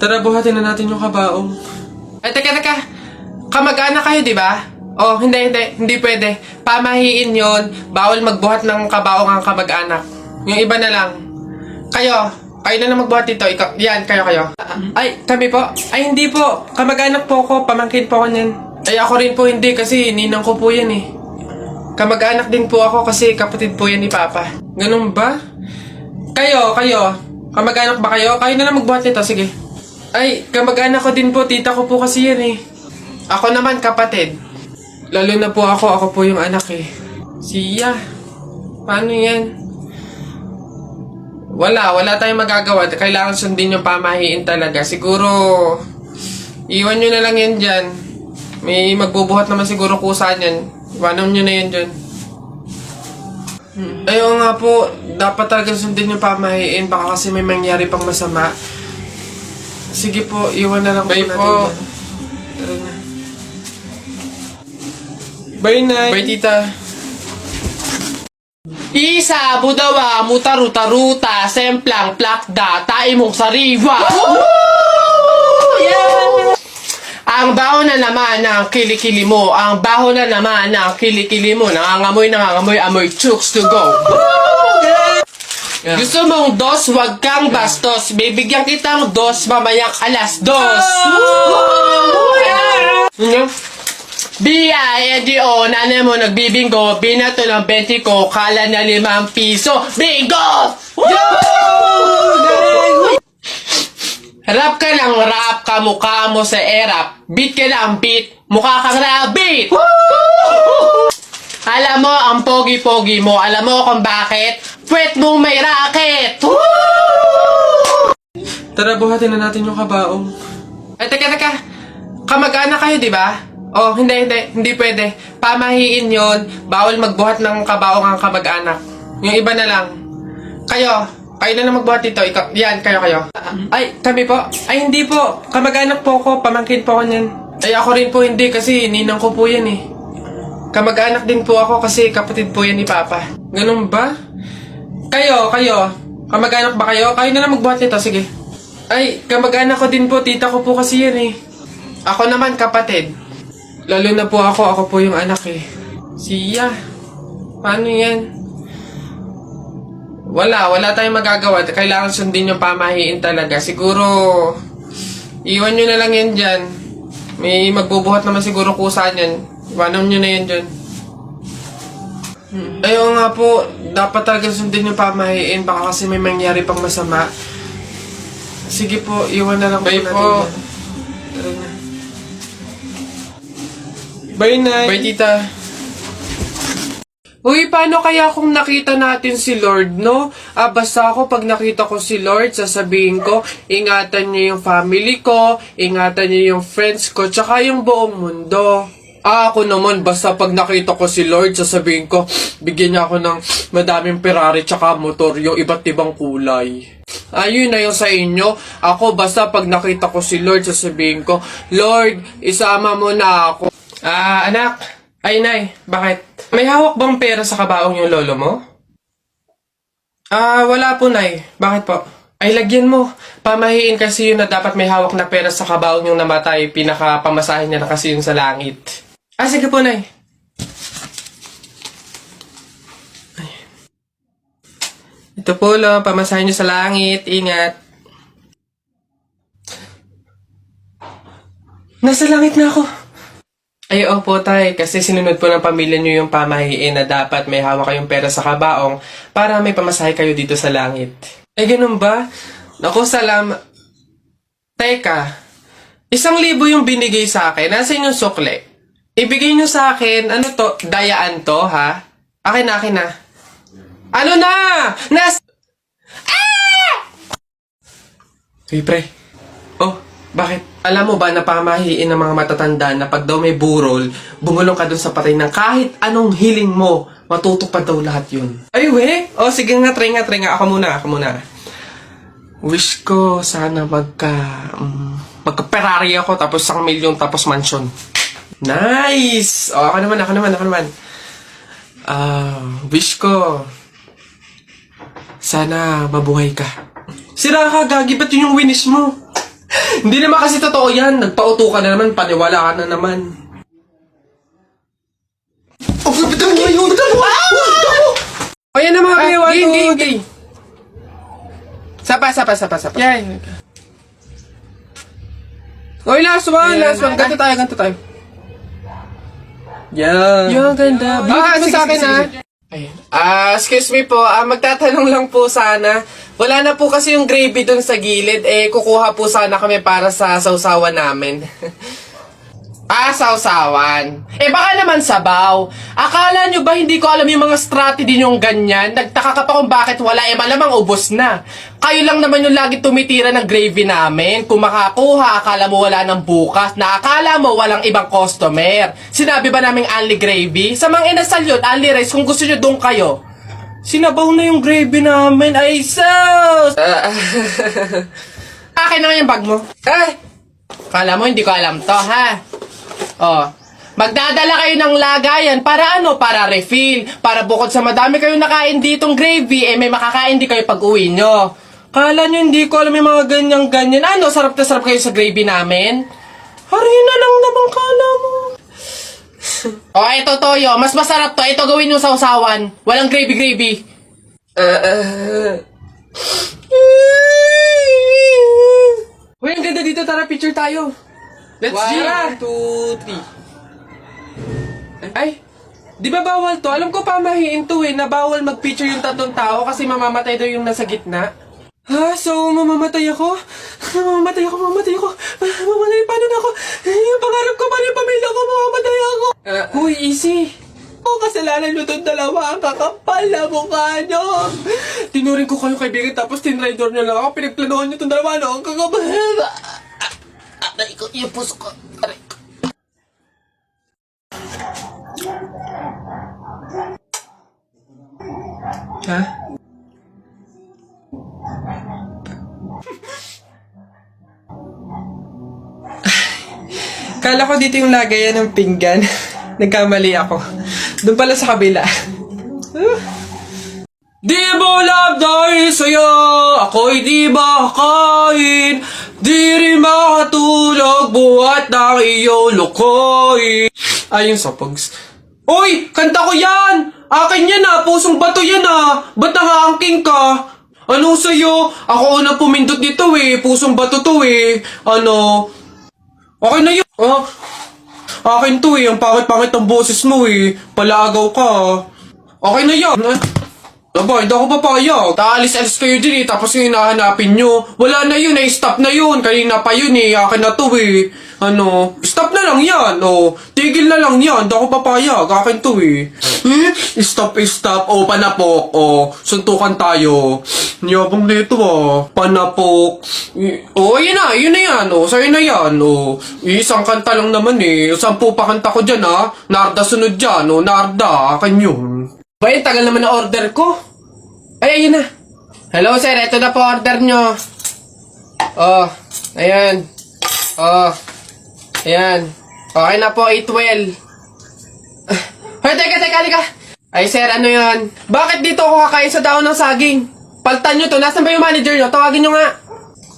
Tara, buhatin na natin yung kabaong. Ay, teka. Kamag-anak kayo, di ba? Oh, hindi pwede. Pamahiin yon. Bawal magbuhat ng kabaong ang kamag-anak. Yung iba na lang. Kayo na lang magbuhat dito. Ikaw, yan, kayo. Ay, kami po? Ay, hindi po. Kamag-anak po ako. Pamangkin po ako niyan. Ay, ako rin po hindi kasi ninang ko po yan eh. Kamag-anak din po ako kasi kapatid po yan ni Papa. Ganun ba? Kayo. Kamag-anak ba kayo? Kayo na lang magbuhat nito, sige. Ay, kamag-anak ko din po. Tita ko po kasi yan eh. Ako naman kapatid. Lalo na po ako po yung anak eh. Siya. Paano yan? Wala tayong magagawa. Kailangan sundin yung pamahiin talaga. Siguro, iwan nyo na lang yan dyan. May magbubuhat naman siguro kusa yan. Iwanan nyo na yan dyan. Ayaw nga po, dapat talaga sundin yung pamahiin. Baka kasi may mangyari pang masama. Sige po, iwan na lang po natin. Bye po. Tara na. Bye, Nay. Bye, Tita. Isa, budawa, mutaruta-ruta, semplang, plakda, taimong sariwa. Yeah! Ang baho na naman ng kilikili mo. Ang baho na naman ng kilikili mo. Nangangamoy, amoy chooks to go. Yeah. Gusto mong dos, wag kang bastos. Bibigyan kitang dos, mamayang alas dos. B-I-N-D-O, nanay mo nagbibingo, binato ng 20 ko, kala na 5 piso. Bingo! Rap ka ng rap, kamukha mo sa erap. Beat ka ng beat, mukha kang rabbit. Alam mo ang pogi-pogi mo, alam mo kung bakit? Pwet mong may racket. Tara, buhatin na natin yung kabaong. Ay, teka. Kamag-anak kayo, di ba? Oh, hindi pwede. Pamahiin yon. Bawal magbuhat ng kabaong ang kamag-anak. Yung iba na lang. Kayo na lang magbuhat dito. Ikaw, yan, kayo. Ay, kami po? Ay, hindi po. Kamag-anak po ako. Pamangkin po ako niyan. Ay, ako rin po hindi kasi ninang ko po yan eh. Kamag-anak din po ako kasi kapatid po yan ni Papa. Ganun ba? Kayo. Kamag-anak ba kayo? Kayo na lang magbuhat nito, sige. Ay, kamag-anak ko din po. Tita ko po kasi yan eh. Ako naman kapatid. Lalo na po ako po yung anak eh. Siya. Paano yan? Wala tayong magagawa. Kailangan sundin yung pamahiin talaga. Siguro, iwan nyo na lang yan dyan. May magbubuhat naman siguro kusa yan. Iwanan nyo na yan dyan. Ayaw nga po, dapat talaga sundin yung pamahiin. Baka kasi may mangyari pang masama. Sige po, iwan na lang po natin. Bye po. Tara na. Bye, Nay. Bye, Tita. Uy, paano kaya kung nakita natin si Lord, no? Basta ako pag nakita ko si Lord, sasabihin ko, ingatan niyo yung family ko, ingatan niyo yung friends ko, tsaka yung buong mundo. Ako naman, basta pag nakita ko si Lord, sasabihin ko, bigyan niya ako ng madaming Ferrari tsaka motor, yung iba't ibang kulay. Ayun na yung sa inyo. Ako, basta pag nakita ko si Lord, sasabihin ko, Lord, isama mo na ako. Anak. Ay, Nay. Bakit? May hawak bang pera sa kabaong yung lolo mo? Wala po, Nay. Bakit po? Ay, lagyan mo. Pamahiin kasi yun na dapat may hawak na pera sa kabaong yung namatay. Pinakapamasahin niya na kasi yun sa langit. Sige po, Nay. Ay. Ito po, lo. Pamasahin niyo sa langit. Ingat. Nasa langit na ako. Ay, opo, Tay. Kasi sinunod po ng pamilya niyo yung pamahiin na dapat may hawak kayong pera sa kabaong para may pamasahe kayo dito sa langit. Ay, ganun ba? Naku, Teka, 1,000 yung binigay sa akin. Nasaan yung sukle? Ibigay niyo sa akin, ano to? Dayaan to, ha? Akin na. Ano na? Hey, pre. Oh, bakit? Alam mo ba na pamahiin ng mga matatanda na pag daw may burol, bumulong ka dun sa patay ng kahit anong hiling mo, matutupad daw lahat yun. Ay, we? Oh, sige nga, try nga. Ako muna. Wish ko sana magka-Ferrari ako, tapos 1,000,000, tapos mansion. Nice! Oh, ako naman. Wish ko sana mabuhay ka. Sira ka, gagi, ba't yun yung winis mo? Hindi naman kasi totoo yan. Nagpauto ka na naman, paniwala ka na naman. Oh, bitawan mo yun! O yan na mga kayawan ko. Gay. Sapa. Yan. Oy, last one. Ganto tayo. Yan. Yung ganda. Bigyan mo sa akin, ha? Ayun. Excuse me po. Magtatanong lang po sana. Wala na po kasi yung gravy dun sa gilid. Kukuha po sana kami para sa sausawan namin. Sausawan. Baka naman sabaw. Akala nyo ba hindi ko alam yung mga strategy nyong ganyan? Nagtaka ka pa kung bakit wala. Malamang ubos na. Kayo lang naman yung lagi tumitira ng gravy namin. Kung makakuha, akala mo wala ng bukas. Na akala mo walang ibang customer. Sinabi ba naming only gravy? Sa mga inasal yun, only rice. Kung gusto nyo doon kayo. Sinabaw na yung gravy namin. Ay, sus! Akin naman yung bag mo. Kala mo hindi ko alam to, ha? Magdadala kayo ng lagayan para ano? Para refill. Para bukod sa madami kayong nakain ditong gravy, may makakain di kayo pag uwi nyo. Kala nyo hindi ko alam yung mga ganyan-ganyan. Ano? Sarap na sarap kayo sa gravy namin? Harina lang naman kala mo. Ito toyo. Mas masarap to. Ito gawin nyo sa usawan. Walang gravy-gravy. Uy, ang ganda dito. Tara, picture tayo. Let's go! 1, 2, 3. Ay, di ba bawal to? Alam ko pamahiin to na bawal mag-picture yung tatlong tao kasi mamamatay daw yung nasa gitna. So mamamatay ako? Mamamatay, paano na ako? Yung pangarap ko, paano yung pamilya ko, mamamatay ako? Huy, easy. Kasalanan nyo itong dalawa, ang kakapal na mukha nyo. Tinuring ko kayo kaibigan tapos tinraidor nyo lang ako, pinagplanuhan nyo itong dalawa, ang kakapal. Naikot yung puso ko. Ha? Kala ko dito yung lagayan ng pinggan. Nagkamali ako. Doon pala sa kabila. Di mo love dahil sa'yo, ako'y di makakain. Di rin makatulog, buhat ng iyong lukoy. Ayun sa pugs. Uy! Kanta ko yan! Akin yan pusong bato yan Ba't nakaangking ka? Ano sa'yo? Ako unang pumindot dito pusong bato to Ano? Okay na yun. Akin to ang pangit-pangit ang boses mo Palaagaw ka Okay na yan. Aba, hindi ako papayag. Taalis-alis kayo din tapos yung hinahanapin nyo. Wala na yun stop na yun. Kanina pa yun akin na to Ano, stop na lang yan tigil na lang yan. Hindi ako papayag. Akin to Stop. Panapok. Suntukan tayo. Niyabang nito Panapok. Yun na yan sa'yo na yan isang kanta lang naman 10 pa kanta ko dyan Narda sunod dyan Narda, akin yun. Bayan, tagal naman na order ko. Ay, ayun na. Hello, sir. Ito na po order nyo. Ayan. Ayan. Okay na po, 812. Hoy, teka. Ay, sir, ano yun? Bakit dito ako kakain sa dahon ng saging? Paltan nyo to. Nasaan ba yung manager nyo? Tawagin nyo nga.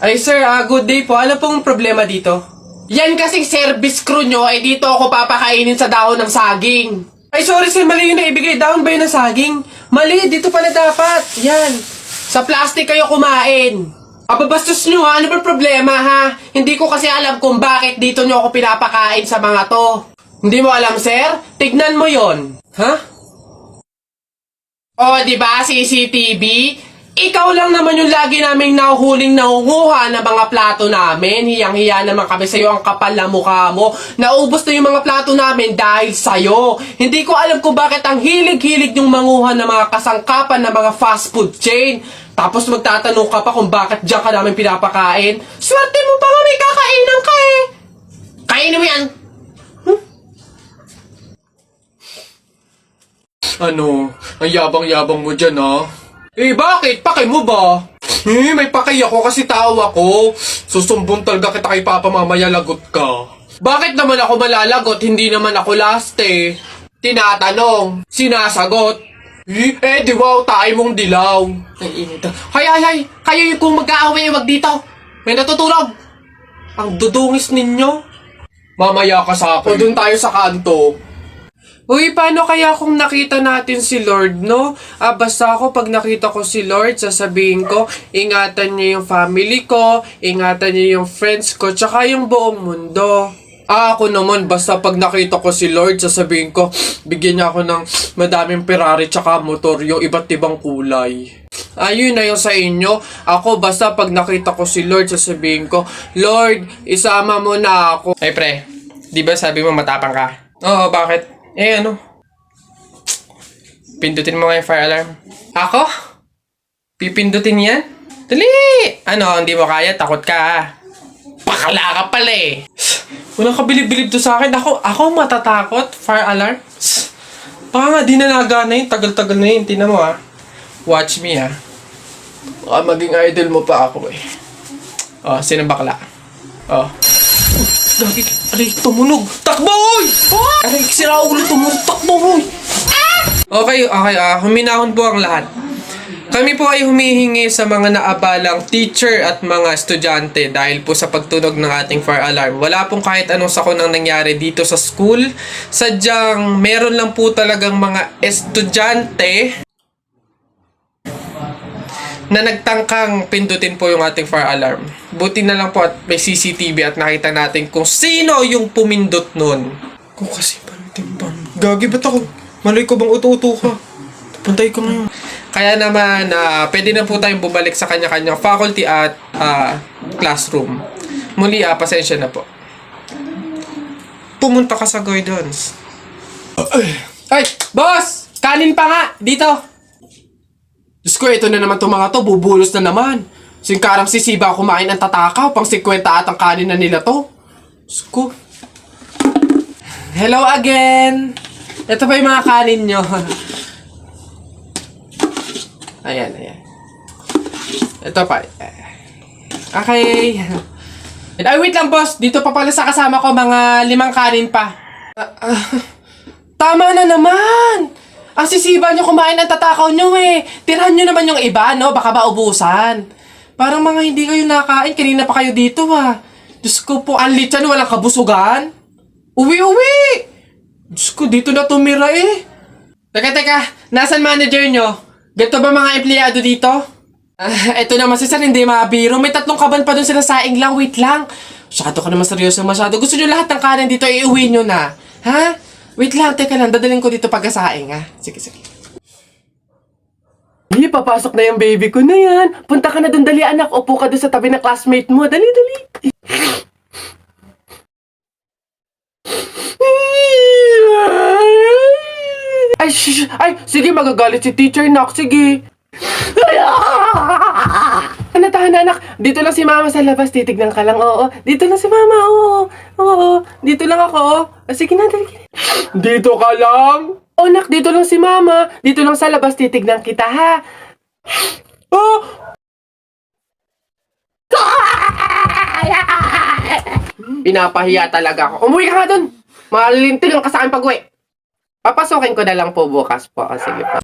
Ay, sir, good day po. Ano pong problema dito? Yan kasing service crew nyo, dito ako papakainin sa dahon ng saging. Ay, sorry sir, mali yung naibigay. Dahon ba yun ng saging? Mali, dito pala dapat. Yan. Sa plastic kayo kumain. Ababastos nyo ano ba problema Hindi ko kasi alam kung bakit dito nyo ako pinapakain sa mga to. Hindi mo alam sir? Tignan mo yon. Diba CCTV? Ikaw lang naman yung lagi naming nahuhuling nangunguha ng mga plato namin. Hiyang-hiya naman kami sa'yo, ang kapal na mukha mo. Naubos na yung mga plato namin dahil sa'yo. Hindi ko alam kung bakit ang hilig-hilig yung manguha ng mga kasangkapan ng mga fast food chain. Tapos magtatanong ka pa kung bakit diyan ka namin pinapakain. Swerte mo pa nga may kakainan ka Kainin mo yan. Ano? Ang yabang-yabang mo dyan bakit? Pake mo ba? May pake ako kasi tao ako. Susumbong talaga kita kay Papa mamaya lagot ka. Bakit naman ako malalagot? Hindi naman ako last Tinatanong. Sinasagot. Di wow, tayo mong dilaw. Ay, init. Hay. Kayo yung kung mag-aaway, wag dito. May natutulog. Ang dudungis ninyo. Mamaya ka sa akin. O doon tayo sa kanto. Uy, paano kaya kung nakita natin si Lord, no? Basta ako pag nakita ko si Lord, sasabihin ko, ingatan niyo yung family ko, ingatan niyo yung friends ko, tsaka yung buong mundo. Ako naman, basta pag nakita ko si Lord, sasabihin ko, bigyan niya ako ng madaming Ferrari tsaka motor, yung iba't ibang kulay. Ayun na yung sa inyo. Ako, basta pag nakita ko si Lord, sasabihin ko, Lord, isama mo na ako. Ay pre, di ba sabi mo matapang ka? Oo, bakit? Ano? Pindutin mo nga yung fire alarm. Ako? Pipindutin yan? Dali! Ano, hindi mo kaya? Takot ka. Pakala ka pala eh. Walang kabilib-bilib to sa akin. Ako matatakot? Fire alarm? Baka nga di na nagana yun. Tagal-tagal na yun. Tingnan mo Watch me Baka maging idol mo pa ako eh. Sino bakla? Lagi, aray, tumunog. Takbo, oy! Aray, sira ulo, tumunog. Takbo, oy! Okay, huminahon po ang lahat. Kami po ay humihingi sa mga naabalang teacher at mga estudyante dahil po sa pagtunog ng ating fire alarm. Wala pong kahit anong sakunang nangyari dito sa school. Sadyang meron lang po talagang mga estudyante na nagtangkang pindutin po yung ating fire alarm. Buti na lang po at may CCTV at nakita natin kung sino yung pumindot nun. Kung kasi pantimpan. Gagi, ba't ako? Malay ko bang uto-uto ka? Pantay ko ngayon. Kaya naman, pwede na po tayong bumalik sa kanya-kanyang faculty at classroom. Muli, pasensya na po. Pumunta ka sa guidance. Ay, boss! Kanin pa nga! Dito! Diyos ko, ito na naman itong mga to. Bubulos na naman. Singkarang sisiba kumain ang tatakaw. Pang 50 at ang kanin na nila to. Diyos ko. Hello again! Ito pa yung mga kanin nyo. Ayan. Ito pa. Okay. Ay, wait lang, boss. Dito pa pala sa kasama ko mga 5 kanin pa. Tama na naman! Ang sisiba nyo kumain ang tatakaw nyo eh. Tirahan nyo naman yung iba, no? Baka maubusan. Parang mga hindi kayo nakain. Kanina pa kayo dito, Diyos ko po, ang litsan, walang kabusugan. Uwi! Diyos ko, dito na tumira eh. Teka. Nasaan manager nyo? Ganito ba mga empleyado dito? Eto naman si Sir, hindi mabiro. May 3 kaban pa dun sila saing lang. Wait lang. Masyado ka naman seryoso masyado. Gusto nyo lahat ng kanin dito, iuwi nyo na. Ha? Wait lang, teka lang. Dadalhin ko dito pagkasaing, Sige. Papasok na yung baby ko na yan. Punta ka na dun, dali anak. Upo ka dun sa tabi ng classmate mo. Dali. Ay, sige, magagalit si teacher, nak. Sige. Tahan anak. Dito lang si mama sa labas. Titignan ka lang, oo. Dito lang si mama, oo. Dito lang ako, Sige na, dali. Dito ka lang? Oh, nak, dito lang si mama. Dito lang sa labas, titignan kita, ha? Oh! Pinapahiya talaga ako. Umuwi ka nga dun. Malilintil lang ka sa akin pag-uwi. Papasukin ko na lang po bukas po. Sige po.